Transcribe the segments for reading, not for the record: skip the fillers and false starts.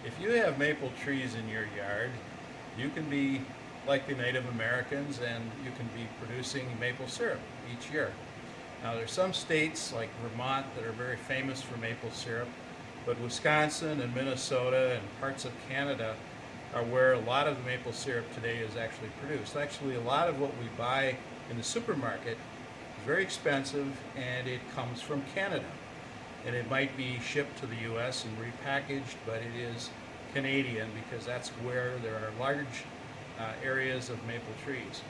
If you have maple trees in your yard, you can be like the Native Americans and you can be producing maple syrup each year. Now there's some states like Vermont that are very famous for maple syrup, but Wisconsin and Minnesota and parts of Canada are where a lot of the maple syrup today is actually produced. Actually, a lot of what we buy in the supermarket is very expensive and it comes from Canada. And it might be shipped to the US and repackaged, but it is Canadian because that's where there are large areas of maple trees.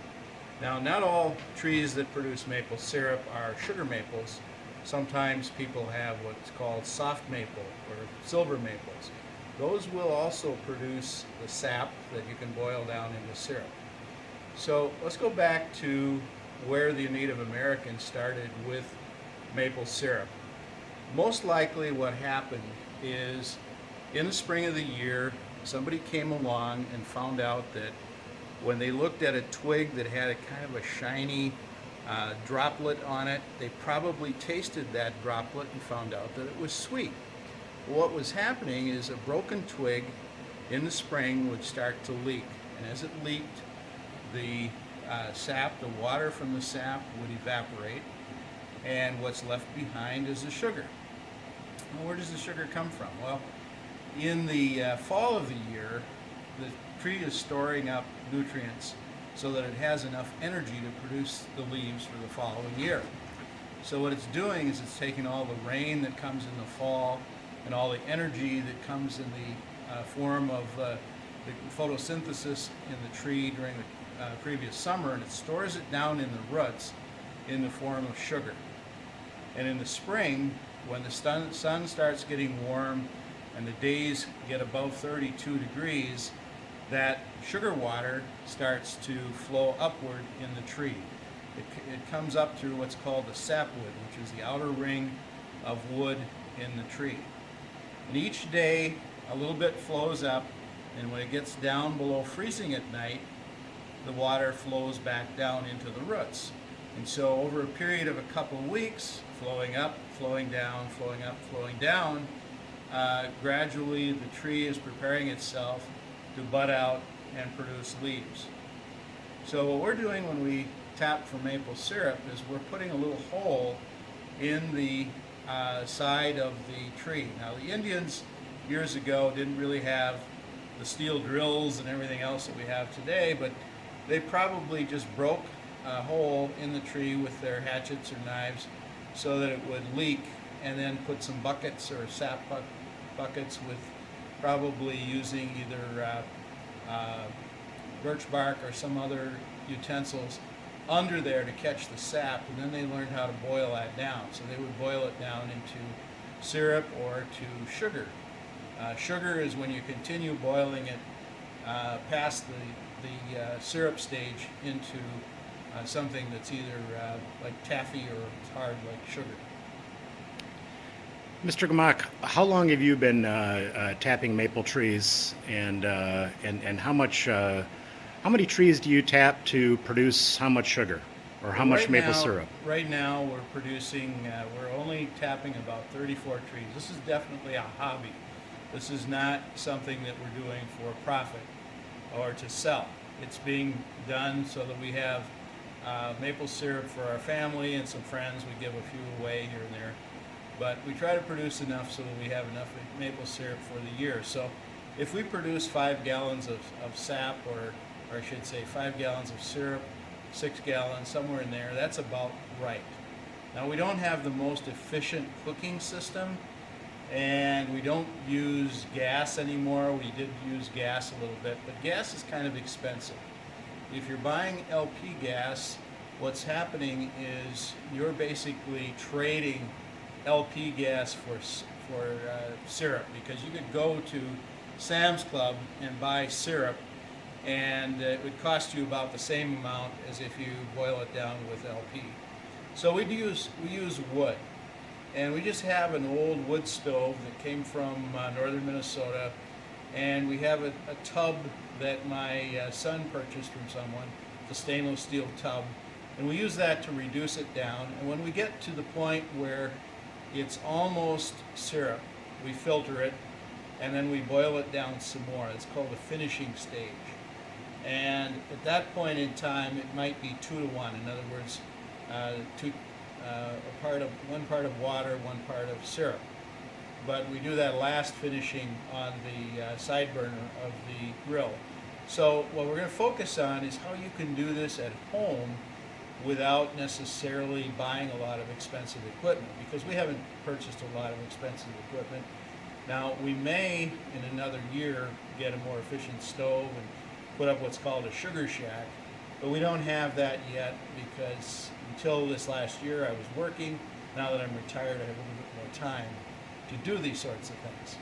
Now, not all trees that produce maple syrup are sugar maples. Sometimes people have what's called soft maple or silver maples. Those will also produce the sap that you can boil down into syrup. So let's go back to where the Native Americans started with maple syrup. Most likely what happened is in the spring of the year, somebody came along and found out that when they looked at a twig that had a kind of a shiny droplet on it, they probably tasted that droplet and found out that it was sweet. What was happening is a broken twig in the spring would start to leak, and as it leaked, the sap, the water from the sap would evaporate, and what's left behind is the sugar. Well, where does the sugar come from? Well, in the fall of the year, the tree is storing up nutrients so that it has enough energy to produce the leaves for the following year. So what it's doing is it's taking all the rain that comes in the fall and all the energy that comes in the form of the photosynthesis in the tree during the previous summer, and it stores it down in the roots in the form of sugar. And in the spring, when the sun starts getting warm and the days get above 32 degrees, that sugar water starts to flow upward in the tree. It comes up through what's called the sapwood, which is the outer ring of wood in the tree. And each day a little bit flows up, and when it gets down below freezing at night, the water flows back down into the roots. And so over a period of a couple of weeks, flowing up, flowing down, flowing up, flowing down, gradually the tree is preparing itself to bud out and produce leaves. So what we're doing when we tap for maple syrup is we're putting a little hole in the side of the tree. Now the Indians years ago didn't really have the steel drills and everything else that we have today, but they probably just broke a hole in the tree with their hatchets or knives so that it would leak, and then put some buckets or sap buckets with probably using either birch bark or some other utensils under there to catch the sap, and then they learned how to boil that down. So they would boil it down into syrup or to sugar. Sugar is when you continue boiling it past the syrup stage into something that's either like taffy or hard like sugar. Mr. Gmach, how long have you been tapping maple trees, and how many trees do you tap to produce how much sugar, or how much maple syrup? Right now we're producing, we're only tapping about 34 trees. This is definitely a hobby. This is not something that we're doing for profit or to sell. It's being done so that we have maple syrup for our family and some friends. We give a few away here and there. But we try to produce enough so that we have enough maple syrup for the year. So if we produce 5 gallons of sap, or I should say 5 gallons of syrup, 6 gallons, somewhere in there, that's about right. Now we don't have the most efficient cooking system, and we don't use gas anymore. We did use gas a little bit, but gas is kind of expensive. If you're buying LP gas, what's happening is you're basically trading LP gas for syrup, because you could go to Sam's Club and buy syrup, and it would cost you about the same amount as if you boil it down with LP. So we use wood, and we just have an old wood stove that came from northern Minnesota, and we have a tub that my son purchased from someone, the stainless steel tub, and we use that to reduce it down. And when we get to the point where it's almost syrup, we filter it, and then we boil it down some more. It's called the finishing stage. And at that point in time, it might be 2 to 1. In other words, one part of water, one part of syrup. But we do that last finishing on the side burner of the grill. So what we're going to focus on is how you can do this at home without necessarily buying a lot of expensive equipment, because we haven't purchased a lot of expensive equipment. Now, we may, in another year, get a more efficient stove and put up what's called a sugar shack, but we don't have that yet because until this last year I was working. Now that I'm retired, I have a little bit more time to do these sorts of things.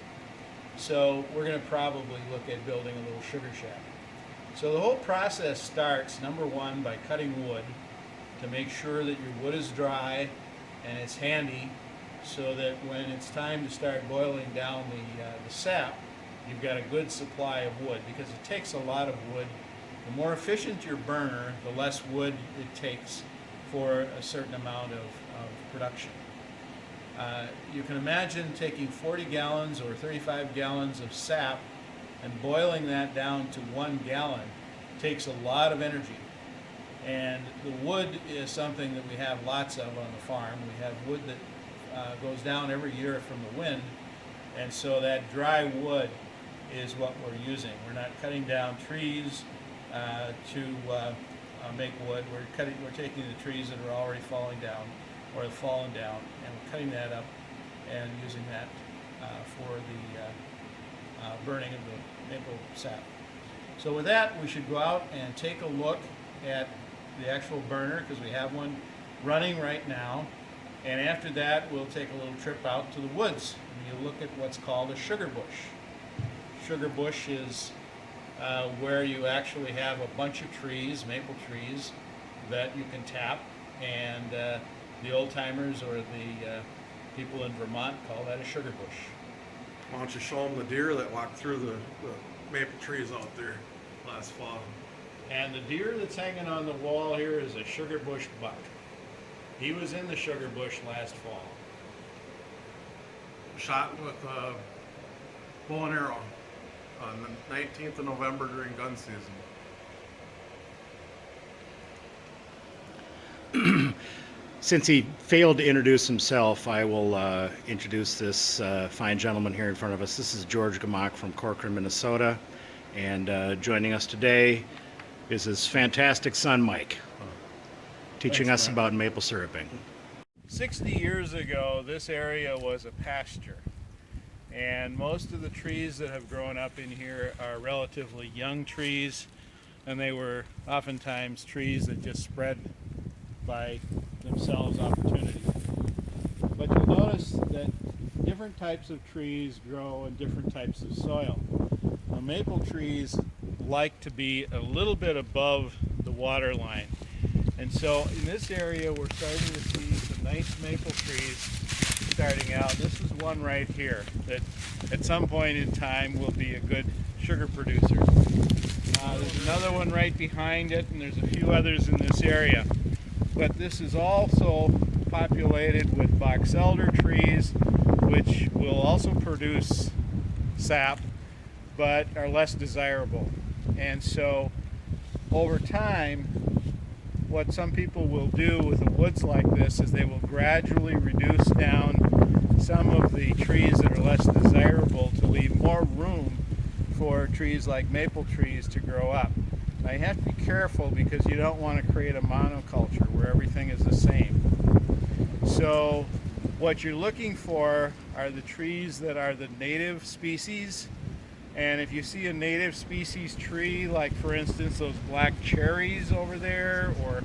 So we're going to probably look at building a little sugar shack. So the whole process starts, number one, by cutting wood to make sure that your wood is dry and it's handy, so that when it's time to start boiling down the sap, you've got a good supply of wood, because it takes a lot of wood. The more efficient your burner, the less wood it takes for a certain amount of production. You can imagine taking 40 gallons or 35 gallons of sap and boiling that down to 1 gallon takes a lot of energy. And the wood is something that we have lots of on the farm. We have wood that goes down every year from the wind, and so that dry wood is what we're using. We're not cutting down trees to make wood. We're taking the trees that are already falling down or have fallen down, and we're cutting that up and using that for the burning of the maple sap. So with that, we should go out and take a look at the actual burner, because we have one running right now. And after that, we'll take a little trip out to the woods, and you'll look at what's called a sugar bush. Sugar bush is where you actually have a bunch of trees, maple trees, that you can tap, and the old timers or the people in Vermont call that a sugar bush. Why don't you show them the deer that walked through the maple trees out there last fall? And the deer that's hanging on the wall here is a sugar bush buck. He was in the sugar bush last fall. Shot with a bow and arrow on the 19th of November during gun season. Since he failed to introduce himself, I will introduce this fine gentleman here in front of us. This is George Gmach from Corcoran, Minnesota, and joining us today is his fantastic son, Mike, teaching us about maple syruping. 60 years ago, this area was a pasture, and most of the trees that have grown up in here are relatively young trees, and they were oftentimes trees that just spread by themselves opportunity. But you'll notice that different types of trees grow in different types of soil. Now, maple trees like to be a little bit above the water line. And so in this area, we're starting to see some nice maple trees starting out. This is one right here that at some point in time will be a good sugar producer. There's another one right behind it, and there's a few others in this area. But this is also populated with box elder trees, which will also produce sap, but are less desirable. And so over time, what some people will do with the woods like this is they will gradually reduce down some of the trees that are less desirable to leave more room for trees like maple trees to grow up. Now, you have to be careful because you don't want to create a monoculture where everything is the same. So what you're looking for are the trees that are the native species. And if you see a native species tree, like for instance those black cherries over there, or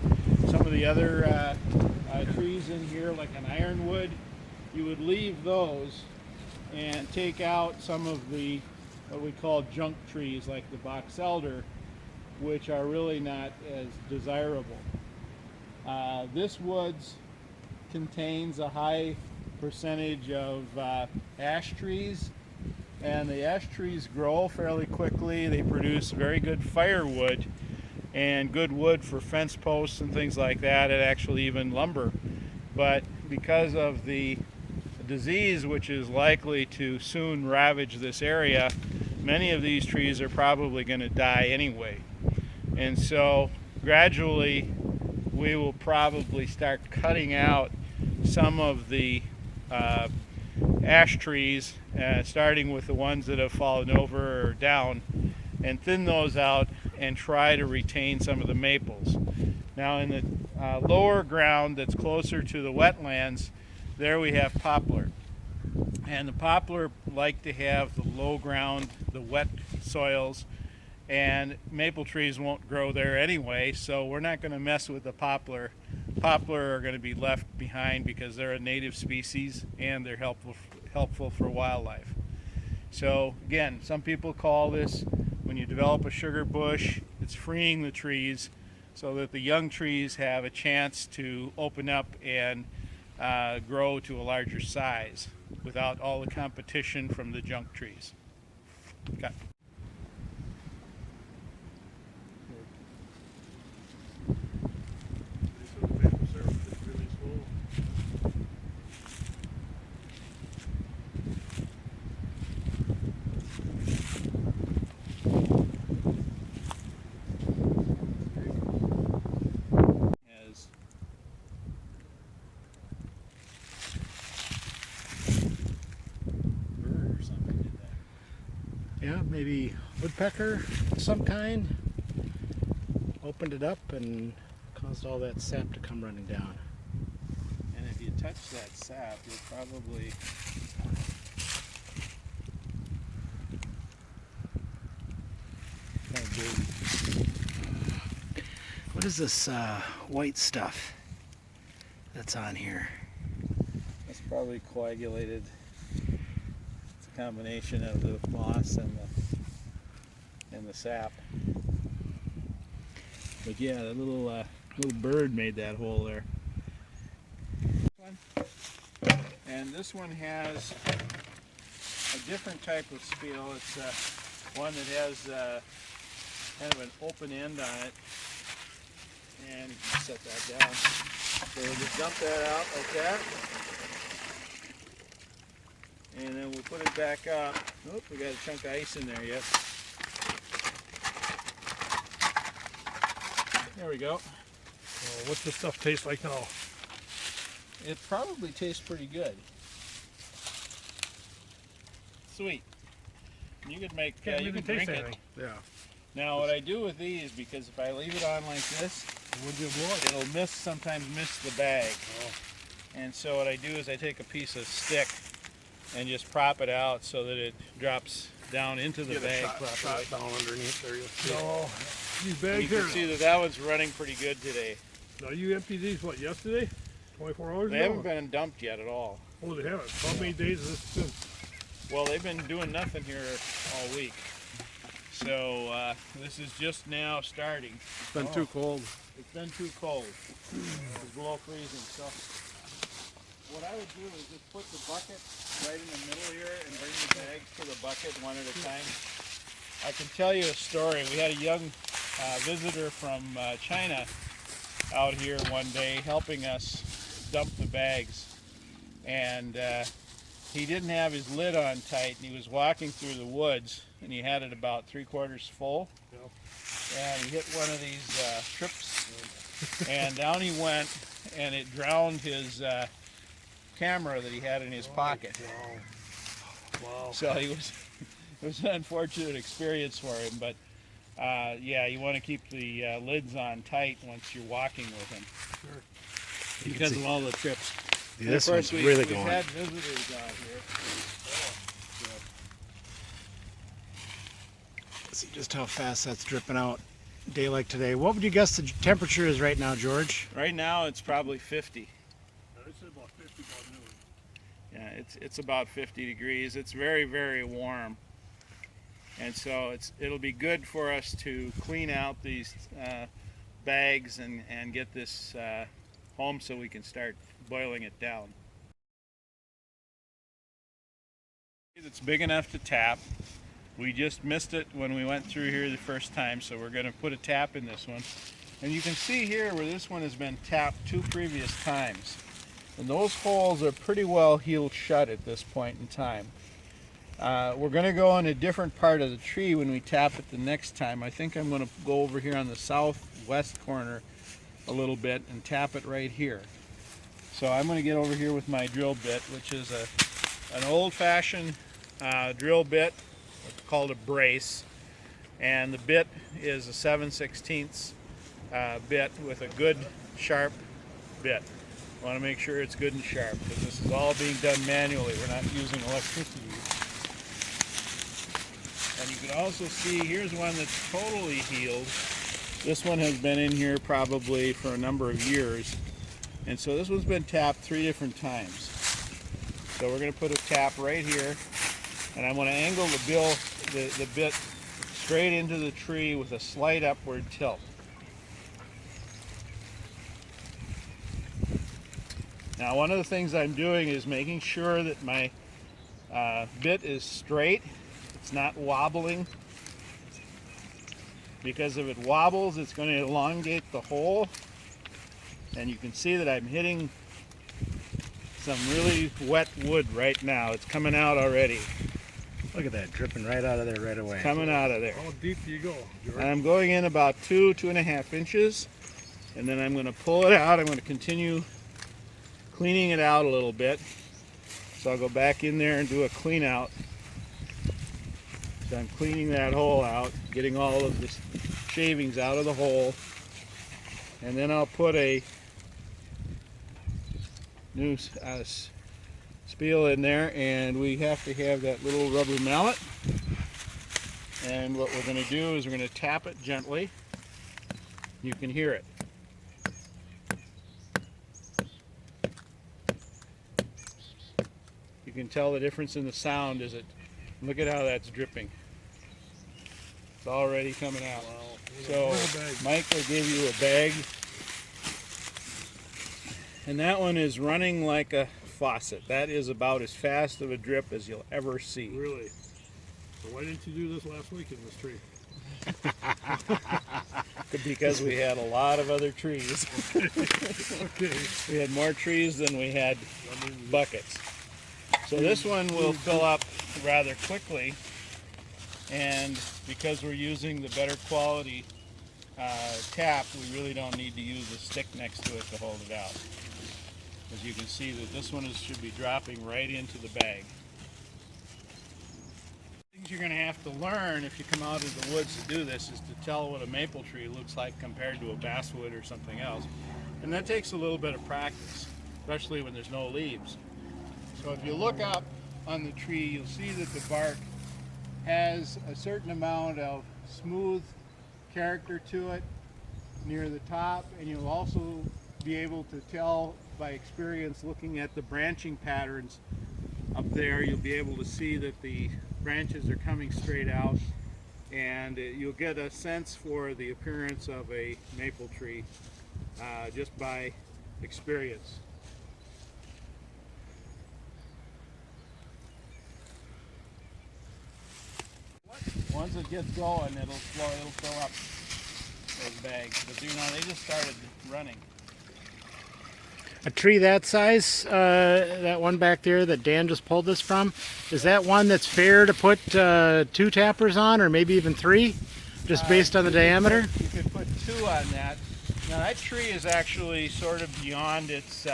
some of the other trees in here like an ironwood, you would leave those and take out some of the what we call junk trees like the box elder, which are really not as desirable. This woods contains a high percentage of ash trees, and the ash trees grow fairly quickly. They produce very good firewood and good wood for fence posts and things like that, and actually even lumber. But because of the disease which is likely to soon ravage this area, many of these trees are probably going to die anyway. And so gradually we will probably start cutting out some of the ash trees, starting with the ones that have fallen over or down, and thin those out and try to retain some of the maples. Now in the lower ground that's closer to the wetlands, there we have poplar. And the poplar like to have the low ground, the wet soils, and maple trees won't grow there anyway, so we're not going to mess with the poplar. Poplar are going to be left behind because they're a native species and they're helpful for wildlife. So again, some people call this, when you develop a sugar bush, it's freeing the trees so that the young trees have a chance to open up and grow to a larger size without all the competition from the junk trees. Okay. Maple syrup is really slow. As bird or something did that. Yeah, maybe woodpecker of some kind. Opened it up and caused all that sap to come running down. And if you touch that sap, you'll probably kind of big. What is this white stuff that's on here? That's probably coagulated. It's a combination of the moss and the sap. But yeah, the little bird made that hole there. And this one has a different type of spiel. It's one that has kind of an open end on it. And you can set that down. So we'll just dump that out like that. And then we'll put it back up. Oh, we got a chunk of ice in there yet. There we go. What's this stuff taste like now? It probably tastes pretty good. Sweet. You could make, you can drink it. Yeah. Now what I do with these, because if I leave it on like this, it'll sometimes miss the bag. Oh. And so what I do is I take a piece of stick and just prop it out so that it drops down into the bag properly. Shot down underneath there. No, these You bags can here. see that one's running pretty good today. Now you emptied these what, yesterday? 24 hours They ago? haven't been dumped yet at all. Oh, they haven't. How many days is this been? Well, they've been doing nothing here all week. So this is just now starting. It's been too cold. It's been too cold. It's below freezing. So what I would do is just put the bucket right in the middle here and bring the bags to the bucket one at a time. I can tell you a story. We had a young visitor from China out here one day helping us dump the bags. And he didn't have his lid on tight, and he was walking through the woods, and he had it about 3/4 full. Yep. And he hit one of these trips, and down he went, and it drowned his camera that he had in his pocket. Wow. So it was an unfortunate experience for him, but yeah, you want to keep the lids on tight once you're walking with him. Sure. Because of all the trips. Yeah, And of this course, one's really we've going. had visitors out here. See just how fast that's dripping out. Day like today. What would you guess the temperature is right now, George? Right now, it's probably 50. I said about 50 about noon. Yeah, it's about 50 degrees. It's very, very warm. And so it'll be good for us to clean out these bags and get this home so we can start boiling it down. It's big enough to tap. We just missed it when we went through here the first time, so we're going to put a tap in this one. And you can see here where this one has been tapped 2 previous times. And those holes are pretty well healed shut at this point in time. We're going to go on a different part of the tree when we tap it the next time. I think I'm going to go over here on the southwest corner a little bit and tap it right here. So I'm going to get over here with my drill bit, which is an old-fashioned drill bit. It's called a brace, and the bit is a 7/16 bit with a good sharp bit. I want to make sure it's good and sharp because this is all being done manually. We're not using electricity. And you can also see here's one that's totally healed. This one has been in here probably for a number of years. And so this one's been tapped 3 different times. So we're going to put a tap right here. And I'm going to angle the bit straight into the tree with a slight upward tilt. Now one of the things I'm doing is making sure that my bit is straight. It's not wobbling, because if it wobbles, it's going to elongate the hole. And you can see that I'm hitting some really wet wood right now. It's coming out already. Look at that, dripping right out of there right away. It's coming out of there. How deep do you go, George? And I'm going in about 2.5 inches, and then I'm going to pull it out. I'm going to continue cleaning it out a little bit. So I'll go back in there and do a clean out. So I'm cleaning that hole out, getting all of the shavings out of the hole, and then I'll put a new spiel in there, and we have to have that little rubber mallet. And what we're going to do is we're going to tap it gently. You can hear it. You can tell the difference in the sound as it, look at how that's dripping. It's already coming out. Wow. So Mike will give you a bag. And that one is running like a faucet. That is about as fast of a drip as you'll ever see. Really? So why didn't you do this last week in this tree? Because we had a lot of other trees. Okay. We had more trees than we had buckets. So this one will fill up rather quickly, and because we're using the better quality tap, we really don't need to use a stick next to it to hold it out. As you can see that this one should be dropping right into the bag. Things you're going to have to learn if you come out of the woods to do this is to tell what a maple tree looks like compared to a basswood or something else. And that takes a little bit of practice, especially when there's no leaves. So if you look up on the tree, you'll see that the bark has a certain amount of smooth character to it near the top, and you'll also be able to tell by experience looking at the branching patterns up there. You'll be able to see that the branches are coming straight out, and you'll get a sense for the appearance of a maple tree just by experience. Once it gets going, it'll fill up those bags. But you know, they just started running. A tree that size, that one back there that Dan just pulled this from, is that one that's fair to put 2 tappers on, or maybe even 3, just based on the diameter? You could put 2 on that. Now that tree is actually sort of beyond its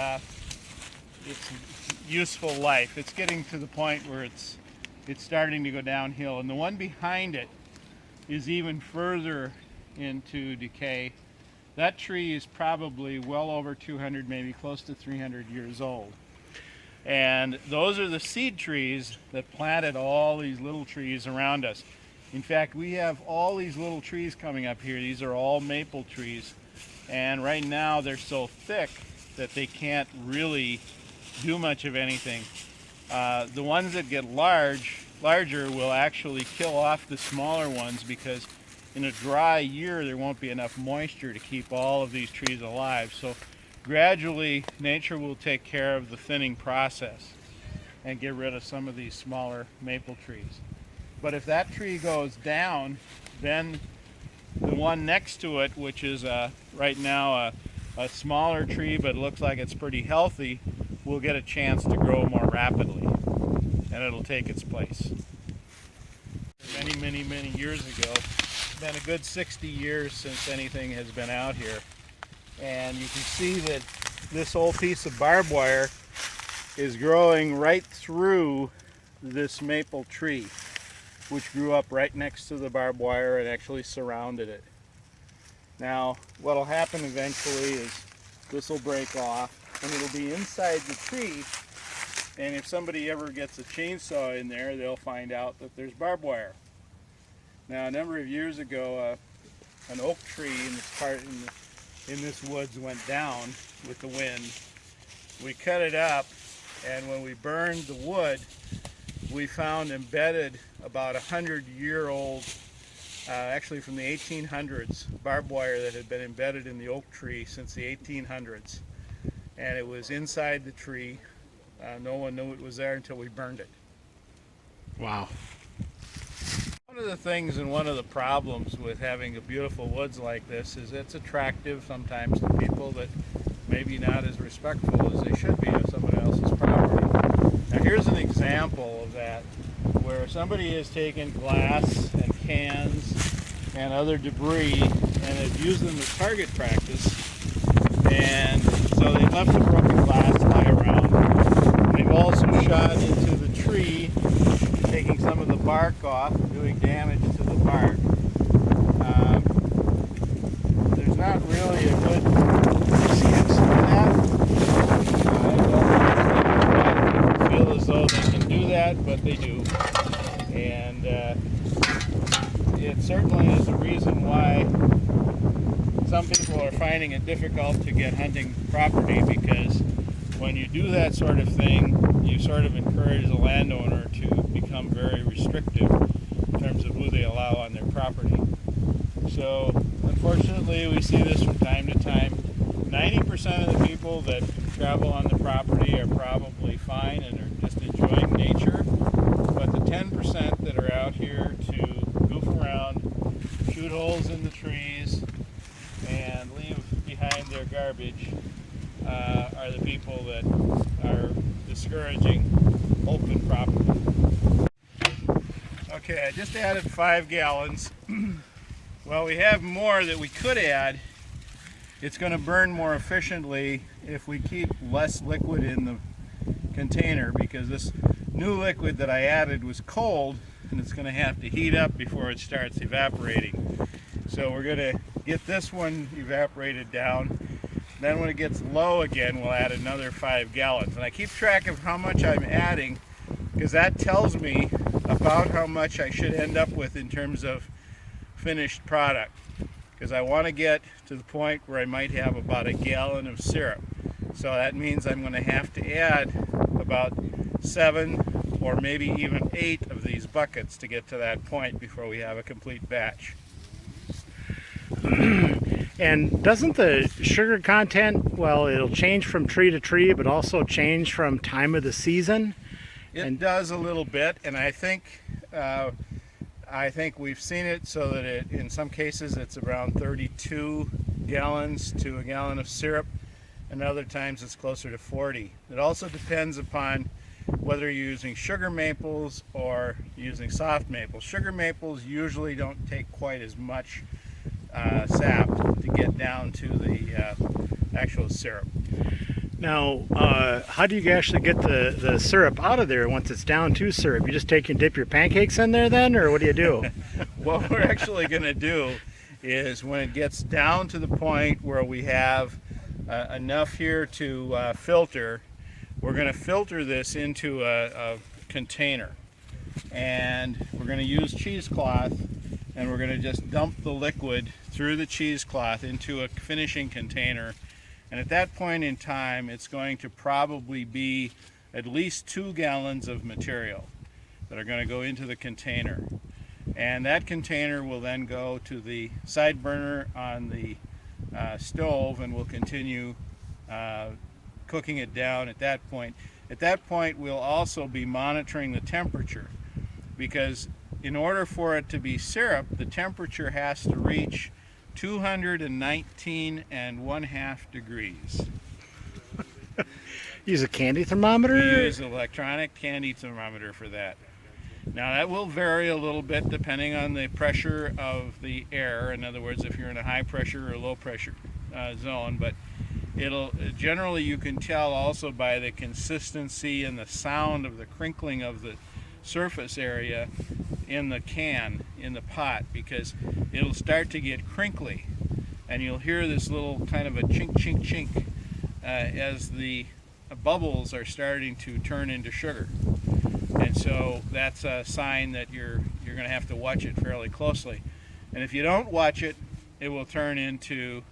useful life. It's getting to the point where it's starting to go downhill, and the one behind it is even further into decay. That tree is probably well over 200, maybe close to 300 years old. And those are the seed trees that planted all these little trees around us. In fact, we have all these little trees coming up here. These are all maple trees. And right now they're so thick that they can't really do much of anything. The ones that get larger will actually kill off the smaller ones, because in a dry year there won't be enough moisture to keep all of these trees alive. So gradually nature will take care of the thinning process and get rid of some of these smaller maple trees. But if that tree goes down, then the one next to it, which is right now a smaller tree but looks like it's pretty healthy, will get a chance to grow more rapidly, and it'll take its place. Many years ago, it's been a good 60 years since anything has been out here, and you can see that this whole piece of barbed wire is growing right through this maple tree, which grew up right next to the barbed wire and actually surrounded it. Now, what'll happen eventually is this will break off and it'll be inside the tree, and if somebody ever gets a chainsaw in there, they'll find out that there's barbed wire. Now, a number of years ago, an oak tree in this woods went down with the wind. We cut it up, and when we burned the wood, we found embedded about 100-year-old, actually from the 1800s, barbed wire that had been embedded in the oak tree since the 1800s. And it was inside the tree. No one knew it was there until we burned it. Wow. One of the things and one of the problems with having a beautiful woods like this is it's attractive sometimes to people that maybe not as respectful as they should be of someone else's property. Now here's an example of that, where somebody has taken glass and cans and other debris and has used them as target practice, and so they've left the broken glass lie around. They've also shot into the tree, taking some of the bark off and doing damage to the bark. There's not really a good excuse for that. I don't feel as though they can do that, but they do. And it certainly is a reason why some people are finding it difficult to get hunting property, because when you do that sort of thing, you sort of encourage the landowner to become very restrictive in terms of who they allow on their property. So unfortunately, we see this from time to time. 90% of the people that travel on the property are probably fine and are just enjoying nature, but the 10% that are out here to goof around, shoot holes in the trees, and leave behind their garbage are the people that are discouraging open property. Okay, I just added 5 gallons. Well, we have more that we could add. It's going to burn more efficiently if we keep less liquid in the container, because this new liquid that I added was cold and it's going to have to heat up before it starts evaporating. So we're going to get this one evaporated down. Then when it gets low again, we'll add another 5 gallons. And I keep track of how much I'm adding, because that tells me about how much I should end up with in terms of finished product. Because I want to get to the point where I might have about 1 gallon of syrup. So that means I'm going to have to add about 7 or maybe even 8 of these buckets to get to that point before we have a complete batch. And doesn't the sugar content, well, it'll change from tree to tree, but also change from time of the season? It does a little bit, and I think we've seen it so that in some cases it's around 32 gallons to 1 gallon of syrup, and other times it's closer to 40. It also depends upon whether you're using sugar maples or using soft maples. Sugar maples usually don't take quite as much sap to get down to the actual syrup. Now, how do you actually get the syrup out of there once it's down to syrup? You just take and dip your pancakes in there then, or what do you do? What we're actually going to do is, when it gets down to the point where we have enough here to filter, we're going to filter this into a container. And we're going to use cheesecloth, and we're going to just dump the liquid through the cheesecloth into a finishing container. And at that point in time, it's going to probably be at least 2 gallons of material that are going to go into the container. And that container will then go to the side burner on the stove, and we'll continue cooking it down at that point. At that point, we'll also be monitoring the temperature, because in order for it to be syrup, the temperature has to reach 219 1/2 degrees. Use a candy thermometer? We use an electronic candy thermometer for that. Now that will vary a little bit depending on the pressure of the air. In other words, if you're in a high pressure or low pressure zone, but it'll generally, you can tell also by the consistency and the sound of the crinkling of the surface area in the can, in the pot, because it'll start to get crinkly and you'll hear this little kind of a chink chink chink as the bubbles are starting to turn into sugar. And so that's a sign that you're going to have to watch it fairly closely. And if you don't watch it, it will turn into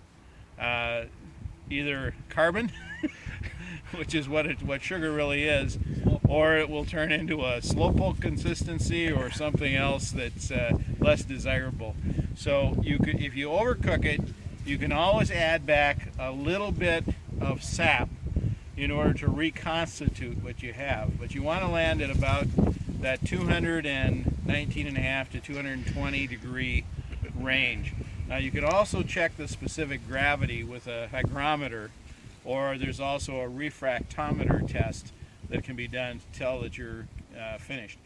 either carbon, which is what sugar really is, or it will turn into a slowpoke consistency or something else that's less desirable. So if you overcook it, you can always add back a little bit of sap in order to reconstitute what you have. But you want to land at about that 219.5 to 220 degree range. Now you can also check the specific gravity with a hygrometer, or there's also a refractometer test that can be done to tell that you're finished.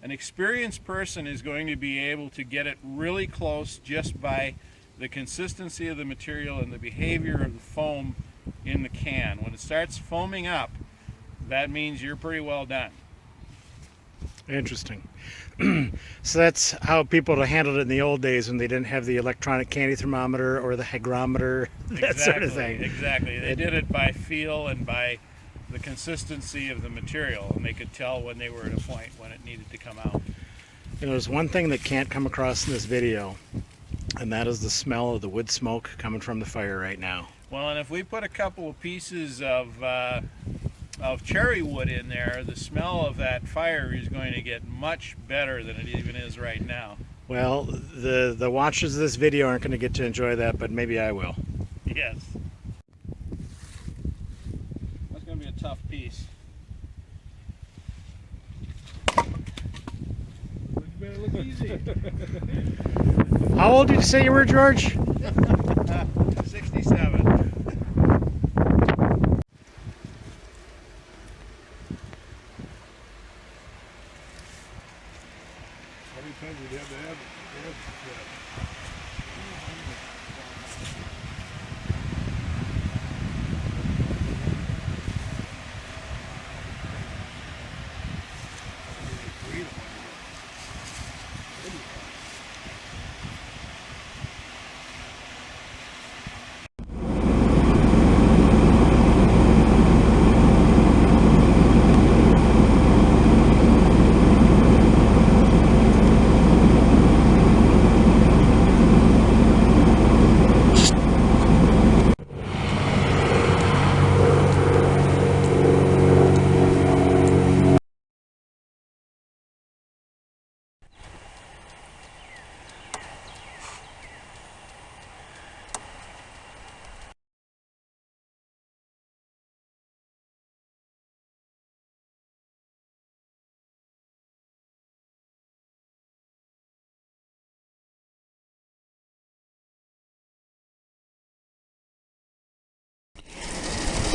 An experienced person is going to be able to get it really close just by the consistency of the material and the behavior of the foam in the can. When it starts foaming up, that means you're pretty well done. Interesting. So that's how people handled it in the old days when they didn't have the electronic candy thermometer or the hygrometer, that sort of thing. Exactly. They did it by feel and by the consistency of the material, and they could tell when they were at a point when it needed to come out. You know, there's one thing that can't come across in this video, and that is the smell of the wood smoke coming from the fire right now. Well, and if we put a couple of pieces of cherry wood in there, the smell of that fire is going to get much better than it even is right now. Well, the watchers of this video aren't going to get to enjoy that, but maybe I will. Yes. That's going to be a tough piece. It better look easy. How old did you say you were, George? 67. How many times would you have to add that?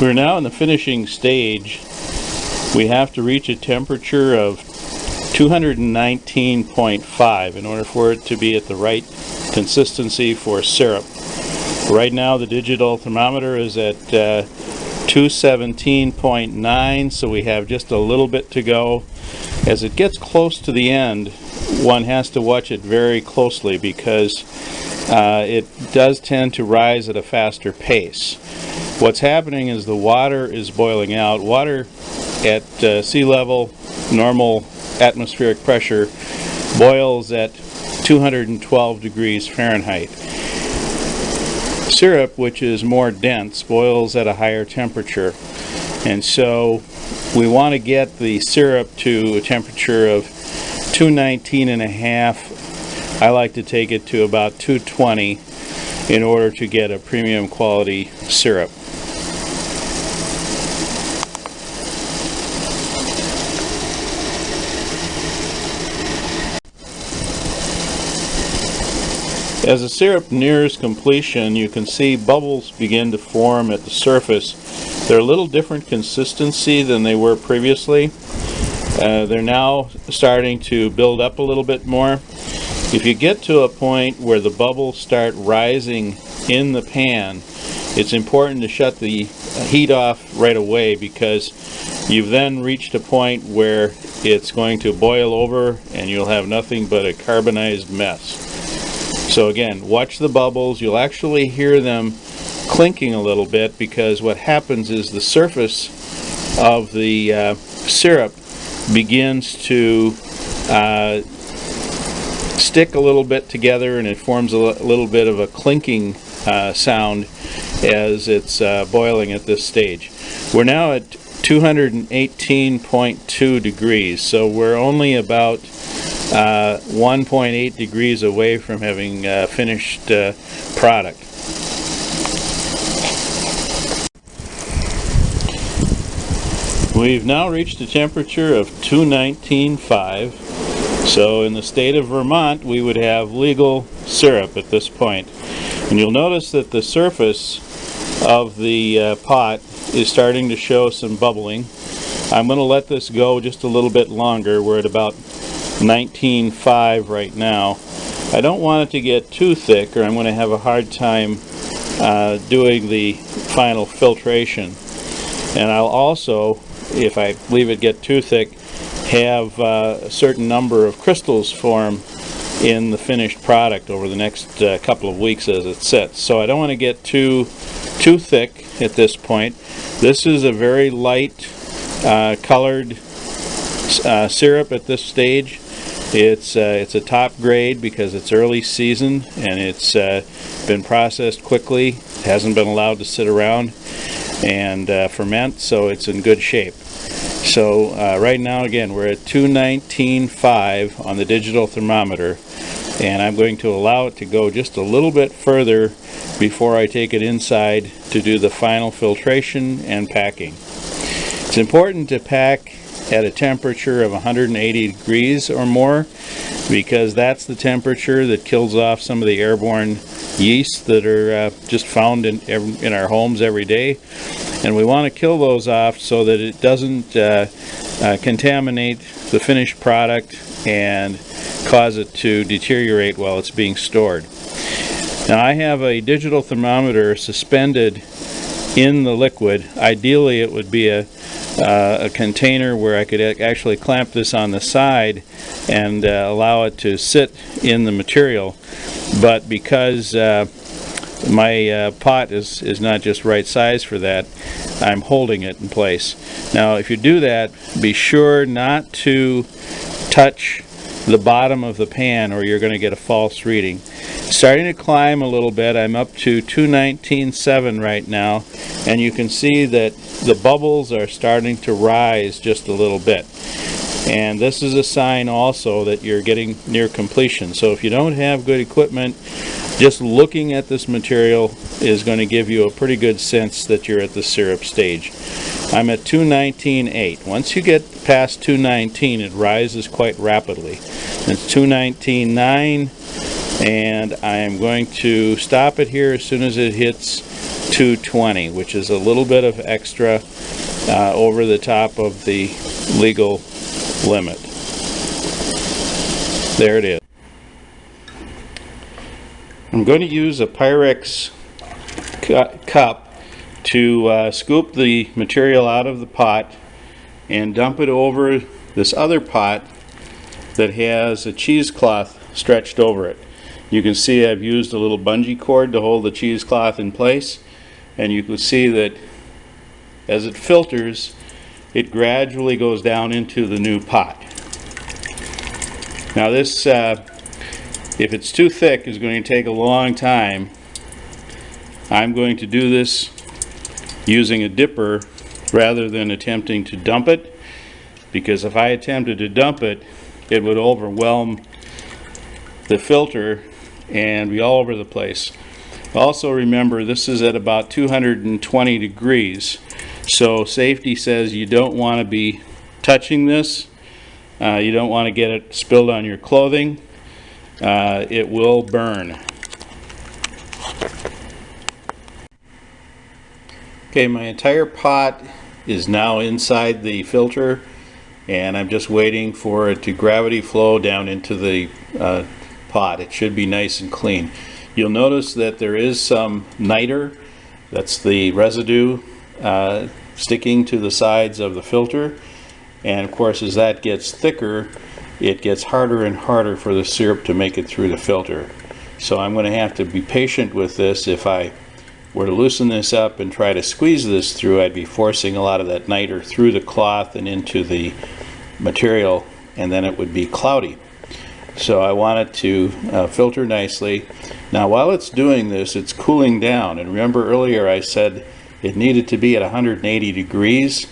We're now in the finishing stage. We have to reach a temperature of 219.5 in order for it to be at the right consistency for syrup. Right now the digital thermometer is at 217.9, so we have just a little bit to go. As it gets close to the end, one has to watch it very closely because it does tend to rise at a faster pace. What's happening is the water is boiling out. Water at sea level, normal atmospheric pressure, boils at 212 degrees Fahrenheit. Syrup, which is more dense, boils at a higher temperature. And so we want to get the syrup to a temperature of 219.5. I like to take it to about 220 in order to get a premium quality syrup. As the syrup nears completion, you can see bubbles begin to form at the surface. They're a little different consistency than they were previously. They're now starting to build up a little bit more. If you get to a point where the bubbles start rising in the pan, it's important to shut the heat off right away, because you've then reached a point where it's going to boil over and you'll have nothing but a carbonized mess. So again, watch the bubbles. You'll actually hear them clinking a little bit, because what happens is the surface of the syrup begins to stick a little bit together, and it forms a little bit of a clinking sound as it's boiling at this stage. We're now at 218.2 degrees, so we're only about 1.8 degrees away from having finished product. We've now reached a temperature of 219.5. So in the state of Vermont, we would have legal syrup at this point. And you'll notice that the surface of the pot is starting to show some bubbling. I'm going to let this go just a little bit longer. We're at about 19.5 right now. I don't want it to get too thick, or I'm going to have a hard time doing the final filtration. And I'll also, if I leave it get too thick, have a certain number of crystals form in the finished product over the next couple of weeks as it sits. So I don't want to get too thick at this point. This is a very light colored syrup at this stage. It's a top grade because it's early season and it's been processed quickly. It hasn't been allowed to sit around and ferment, so it's in good shape. So right now, again, we're at 219.5 on the digital thermometer, and I'm going to allow it to go just a little bit further before I take it inside to do the final filtration and packing. It's important to pack at a temperature of 180 degrees or more, because that's the temperature that kills off some of the airborne yeasts that are just found in our homes every day. And we want to kill those off so that it doesn't contaminate the finished product and cause it to deteriorate while it's being stored. Now I have a digital thermometer suspended in the liquid. Ideally it would be a container where I could actually clamp this on the side and allow it to sit in the material. But because my pot is not just right size for that, I'm holding it in place. Now if you do that, be sure not to touch the bottom of the pan or you're going to get a false reading. Starting to climb a little bit. I'm up to 219.7 right now, and you can see that the bubbles are starting to rise just a little bit. And this is a sign also that you're getting near completion. So if you don't have good equipment, just looking at this material is going to give you a pretty good sense that you're at the syrup stage. I'm at 219.8. Once you get past 219, it rises quite rapidly. It's 219.9, and I am going to stop it here as soon as it hits 220, which is a little bit of extra over the top of the legal limit. There it is. I'm going to use a Pyrex cup to scoop the material out of the pot and dump it over this other pot that has a cheesecloth stretched over it. You can see I've used a little bungee cord to hold the cheesecloth in place, and you can see that as it filters, it gradually goes down into the new pot. Now this, if it's too thick, is going to take a long time. I'm going to do this using a dipper rather than attempting to dump it, because if I attempted to dump it, it would overwhelm the filter and be all over the place. Also remember, this is at about 220 degrees, so safety says you don't want to be touching this. You don't want to get it spilled on your clothing. It will burn. Okay, my entire pot is now inside the filter, and I'm just waiting for it to gravity flow down into the pot. It should be nice and clean. You'll notice that there is some niter, that's the residue, sticking to the sides of the filter, and of course as that gets thicker it gets harder and harder for the syrup to make it through the filter. So I'm going to have to be patient with this. If I were to loosen this up and try to squeeze this through, I'd be forcing a lot of that niter through the cloth and into the material, and then it would be cloudy. So I want it to filter nicely. Now while it's doing this, it's cooling down, and remember earlier I said it needed to be at 180 degrees.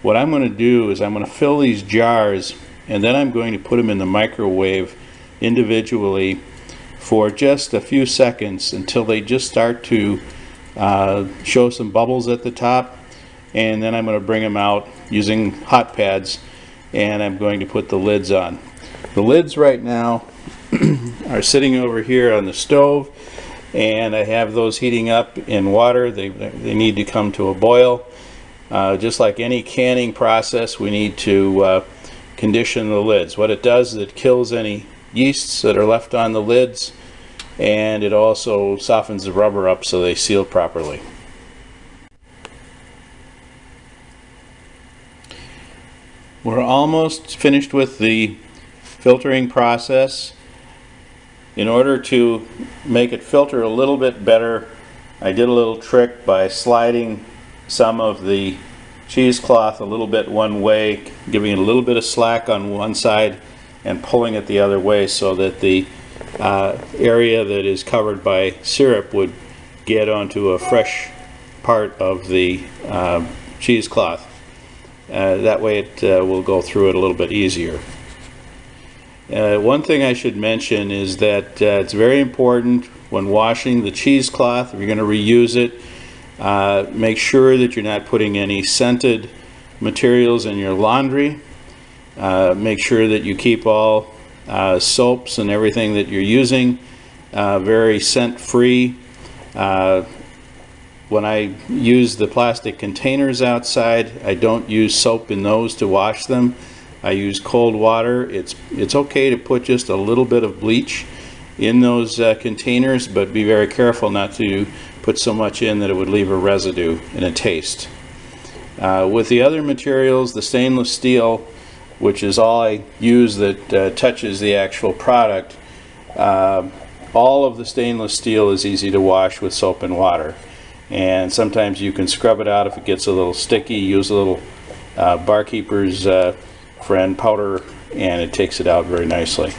What I'm going to do is I'm going to fill these jars, and then I'm going to put them in the microwave individually for just a few seconds until they just start to show some bubbles at the top, and then I'm going to bring them out using hot pads, and I'm going to put the lids on. The lids right now are sitting over here on the stove, and I have those heating up in water. They need to come to a boil. Just like any canning process, we need to condition the lids. What it does is it kills any yeasts that are left on the lids, and it also softens the rubber up so they seal properly. We're almost finished with the filtering process. In order to make it filter a little bit better, I did a little trick by sliding some of the cheesecloth a little bit one way, giving it a little bit of slack on one side and pulling it the other way so that the area that is covered by syrup would get onto a fresh part of the cheesecloth. That way it will go through it a little bit easier. One thing I should mention is that it's very important when washing the cheesecloth, if you're going to reuse it, make sure that you're not putting any scented materials in your laundry. Make sure that you keep all soaps and everything that you're using very scent free. When I use the plastic containers outside, I don't use soap in those to wash them. I use cold water. It's okay to put just a little bit of bleach in those containers, but be very careful not to put so much in that it would leave a residue and a taste. With the other materials, the stainless steel, which is all I use that touches the actual product, all of the stainless steel is easy to wash with soap and water. And sometimes you can scrub it out if it gets a little sticky. Use a little barkeeper's friend powder, and it takes it out very nicely.